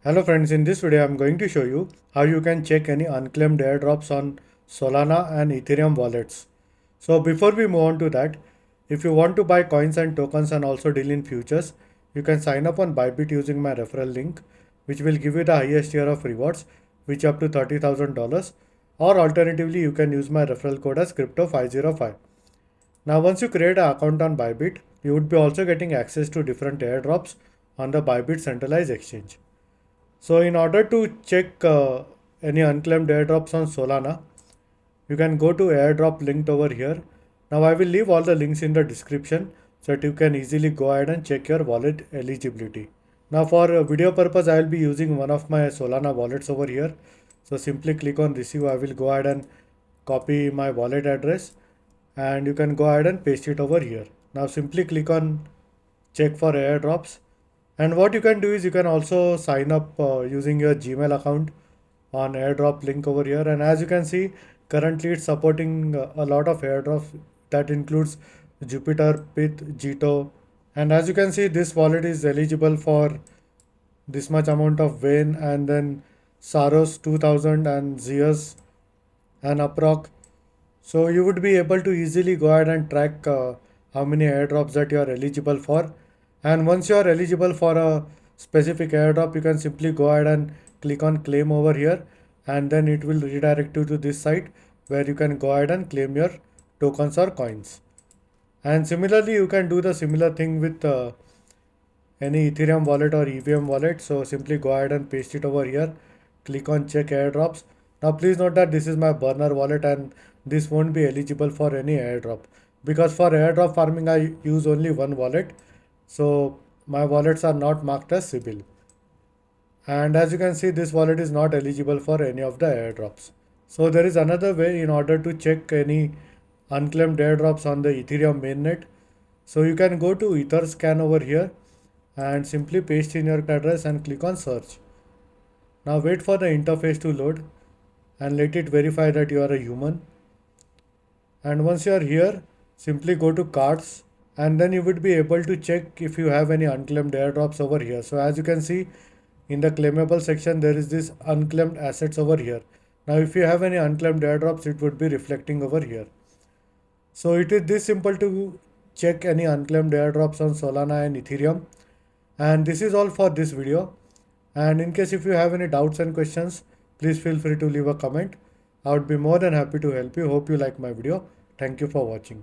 Hello friends, in this video I'm going to show you how you can check any unclaimed airdrops on Solana and Ethereum wallets. So before we move on to that, if you want to buy coins and tokens and also deal in futures, you can sign up on Bybit using my referral link, which will give you the highest tier of rewards, which up to $30,000, or alternatively you can use my referral code as crypto505. Now once you create an account on Bybit, you would be also getting access to different airdrops on the Bybit centralized exchange. So in order to check any unclaimed airdrops on Solana, you can go to airdrop linked over here. Now I will leave all the links in the description so that you can easily go ahead and check your wallet eligibility. Now for video purpose, I will be using one of my Solana wallets over here. So simply click on receive. I will go ahead and copy my wallet address and you can go ahead and paste it over here. Now simply click on check for airdrops, and what you can do is you can also sign up using your Gmail account on airdrop link over here. And as you can see, currently it's supporting a lot of airdrops that includes Jupiter, Pith, Jito. And as you can see, this wallet is eligible for this much amount of Vayne and then Saros 2000 and Zeus and Aproc. So you would be able to easily go ahead and track how many airdrops that you are eligible for. And once you are eligible for a specific airdrop, you can simply go ahead and click on claim over here, and then it will redirect you to this site where you can go ahead and claim your tokens or coins. And similarly, you can do the similar thing with any Ethereum wallet or EVM wallet. So simply go ahead and paste it over here. Click on check airdrops. Now please note that this is my burner wallet and this won't be eligible for any airdrop, because for airdrop farming I use only one wallet. So my wallets are not marked as Sibyl. And as you can see, this wallet is not eligible for any of the airdrops. So there is another way in order to check any unclaimed airdrops on the Ethereum mainnet. So you can go to Etherscan over here and simply paste in your address and click on search. Now wait for the interface to load and let it verify that you are a human. And once you are here, simply go to cards and then you would be able to check if you have any unclaimed airdrops over here. So as you can see, in the claimable section there is this unclaimed assets over here. Now if you have any unclaimed airdrops, it would be reflecting over here. So it is this simple to check any unclaimed airdrops on Solana and Ethereum. And this is all for this video. And in case if you have any doubts and questions, please feel free to leave a comment. I would be more than happy to help you. Hope you like my video. Thank you for watching.